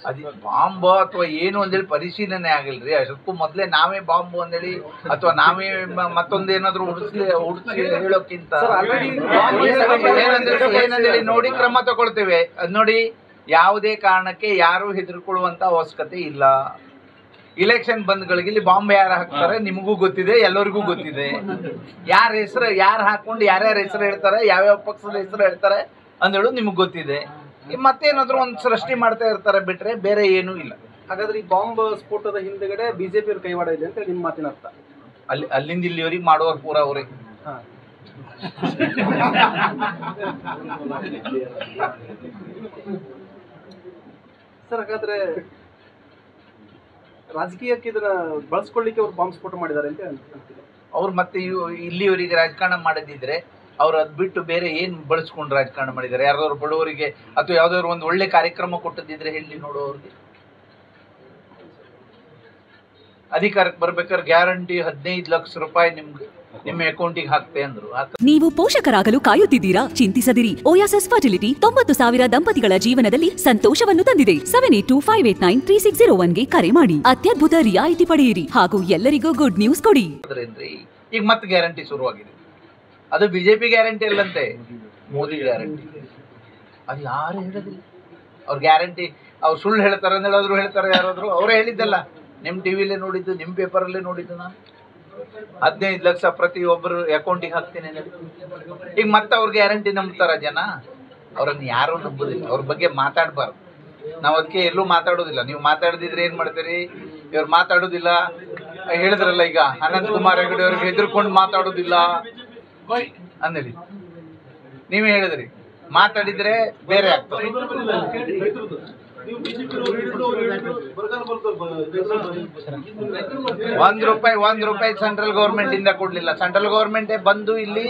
ಅದು ಬಾಂಬ್ ಅಥವಾ ಏನು ಅಂತೇಳಿ ಪರಿಶೀಲನೆ ಆಗಿಲ್ರಿ. ಅಷ್ಟಕ್ಕೂ ಮೊದಲೇ ನಾವೇ ಬಾಂಬು ಅಂತೇಳಿ ಅಥವಾ ನಾವೇ ಮತ್ತೊಂದು ಏನಾದ್ರು ಹುಡ್ಸಿ ಹೇಳೋಕ್ಕಿಂತ ಏನಂದೇಳಿ ನೋಡಿ ಕ್ರಮ ತಗೊಳ್ತೇವೆ. ಅದ್ ನೋಡಿ, ಯಾವುದೇ ಕಾರಣಕ್ಕೆ ಯಾರು ಹೆದರ್ಕೊಳ್ಳುವಂತ ಅವಶ್ಯಕತೆ ಇಲ್ಲ. ಇಲೆಕ್ಷನ್ ಬಂದ್ಗಳಿಗೆ ಇಲ್ಲಿ ಬಾಂಬ್ ಯಾರು ಹಾಕ್ತಾರೆ ನಿಮಗೂ ಗೊತ್ತಿದೆ, ಎಲ್ಲರಿಗೂ ಗೊತ್ತಿದೆ. ಯಾರ ಹೆಸರು ಯಾರು ಹಾಕೊಂಡು ಯಾರ್ಯಾರ ಹೆಸರು ಹೇಳ್ತಾರೆ, ಯಾವ್ಯಾವ ಪಕ್ಷದ ಹೆಸರು ಹೇಳ್ತಾರೆ ಅಂದೇಳು ನಿಮ್ಗೆ ಗೊತ್ತಿದೆ. ಮತ್ತೇನಾದ್ರು ಒಂದು ಸೃಷ್ಟಿ ಮಾಡ್ತಾ ಇರ್ತಾರೆ ಬಿಟ್ರೆ ಬೇರೆ ಏನೂ ಇಲ್ಲ. ಹಾಗಾದ್ರೆ ಈ ಬಾಂಬ್ ಸ್ಫೋಟದ ಹಿಂದೆಗಡೆ ಬಿಜೆಪಿ ಅವ್ರ ಕೈವಾಡ ಇದೆ ಅಂತ ನಿಮ್ಮ ಮಾತಿನ ಅರ್ಥ? ಅಲ್ಲಿಂದ ಇಲ್ಲಿವರೆಗೆ ಮಾಡೋರು ಪೂರ ಅವರೇ. ಸರ್, ಹಾಗಾದ್ರೆ ರಾಜಕೀಯಕ್ಕೆ ಇದನ್ನ ಬಳಸ್ಕೊಳ್ಳಿಕ್ಕೆ ಅವ್ರು ಬಾಂಬ್ ಸ್ಫೋಟ ಮಾಡಿದ್ದಾರೆ ಅಂತ ಅಂತಿದೆ. ಅವ್ರು ಮತ್ತೆ ಇಲ್ಲಿವರೆಗೆ ರಾಜಕಾರಣ ಮಾಡದಿದ್ರೆ ಅವ್ರು ಅದ್ ಬಿಟ್ಟು ಬೇರೆ ಏನ್ ಬಳಸ್ಕೊಂಡು ರಾಜಕಾರಣ ಮಾಡಿದ್ದಾರೆ? ಯಾರಾದ್ರು ಬಡವರಿಗೆ ಅಥವಾ ಯಾವ್ದಾದ್ರು ಒಂದು ಒಳ್ಳೆ ಕಾರ್ಯಕ್ರಮ ಕೊಟ್ಟದಿದ್ರೆ ಹೇಳಿ ನೋಡೋರಿಗೆ. ಅಧಿಕಾರಕ್ಕೆ ಬರ್ಬೇಕಾದ್ರೆ ಗ್ಯಾರಂಟಿ 15 ಲಕ್ಷ ರೂಪಾಯಿ ನಿಮ್ಮ ಅಕೌಂಟಿಗೆ ಹಾಕ್ತೆ ಅಂದ್ರು. ನೀವು ಪೋಷಕರಾಗಲು ಕಾಯುತ್ತಿದ್ದೀರಾ? ಚಿಂತಿಸದಿರಿ. ಓಯಾಸಿಸ್ ಫರ್ಟಿಲಿಟಿ 90,000 ದಂಪತಿಗಳ ಜೀವನದಲ್ಲಿ ಸಂತೋಷವನ್ನು ತಂದಿದೆ. 7825893601ಗೆ ಕರೆ ಮಾಡಿ. ಅತ್ಯದ್ಭುತ ರಿಯಾಯಿತಿ ಪಡೆಯಿರಿ ಹಾಗೂ ಎಲ್ಲರಿಗೂ ಗುಡ್ ನ್ಯೂಸ್ ಕೊಡಿ. ಈಗ ಮತ್ತೆ ಗ್ಯಾರಂಟಿ ಶುರುವಾಗಿದೆ. ಅದು ಬಿಜೆಪಿ ಗ್ಯಾರಂಟಿ ಅಲ್ಲಂತೆ, ಮೋದಿ ಗ್ಯಾರಂಟಿ. ಅದು ಯಾರು ಹೇಳೋದಿಲ್ಲ. ಅವ್ರ ಗ್ಯಾರಂಟಿ ಅವ್ರು ಸುಳ್ಳು ಹೇಳ್ತಾರೆ ಅಂತ ಹೇಳಿದ್ರು ಹೇಳ್ತಾರೆ. ಯಾರಾದ್ರು ಅವರೇ ಹೇಳಿದ್ದಲ್ಲ, ನಿಮ್ ಟಿವಿಲೇ ನೋಡಿದ್ದು, ನಿಮ್ ಪೇಪರಲ್ಲೇ ನೋಡಿದ್ದು. ನಾನು 15 ಲಕ್ಷ ಪ್ರತಿಯೊಬ್ಬರು ಅಕೌಂಟಿಗೆ ಹಾಕ್ತೀನಿ. ಈಗ ಮತ್ತೆ ಅವ್ರ ಗ್ಯಾರಂಟಿ ನಂಬ್ತಾರ ಜನ? ಅವ್ರನ್ನ ಯಾರು ನಂಬುದಿಲ್ಲ. ಅವ್ರ ಬಗ್ಗೆ ಮಾತಾಡಬಾರ್ದು. ನಾವು ಅದಕ್ಕೆ ಎಲ್ಲೂ ಮಾತಾಡೋದಿಲ್ಲ. ನೀವು ಮಾತಾಡದಿದ್ರೆ ಏನ್ ಮಾಡ್ತೀರಿ? ಇವ್ರು ಮಾತಾಡೋದಿಲ್ಲ ಹೇಳಿದ್ರಲ್ಲ, ಈಗ ಅನಂತ್ ಕುಮಾರ್ ಹೆಗಡೆ ಅವ್ರಿಗೆ ಹೆದರ್ಕೊಂಡು ಮಾತಾಡೋದಿಲ್ಲ ಅಂದೇಳಿ ನೀವೇ ಹೇಳಿದ್ರಿ. ಮಾತಾಡಿದ್ರೆ ಬೇರೆ ಆಗ್ತದೆ. ಒಂದ್ ರೂಪಾಯಿ ಸೆಂಟ್ರಲ್ ಗೌರ್ಮೆಂಟ್ ಇಂದ ಕೊಡ್ಲಿಲ್ಲ. ಸೆಂಟ್ರಲ್ ಗೌರ್ಮೆಂಟೇ ಬಂದು ಇಲ್ಲಿ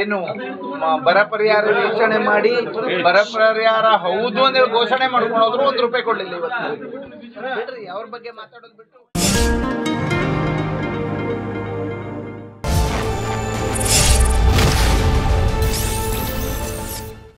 ಏನು ಬರ ಪರಿಹಾರ ವೀಕ್ಷಣೆ ಮಾಡಿ ಬರ ಪರಿಹಾರ ಹೌದು ಅಂತ ಘೋಷಣೆ ಮಾಡ್ಕೊಂಡು ಹೋದ್ರು. 1 ರೂಪಾಯಿ ಕೊಡ್ಲಿಲ್ಲ ಇವತ್ತು. ಅವ್ರ ಬಗ್ಗೆ ಮಾತಾಡೋದು ಬಿಟ್ಟು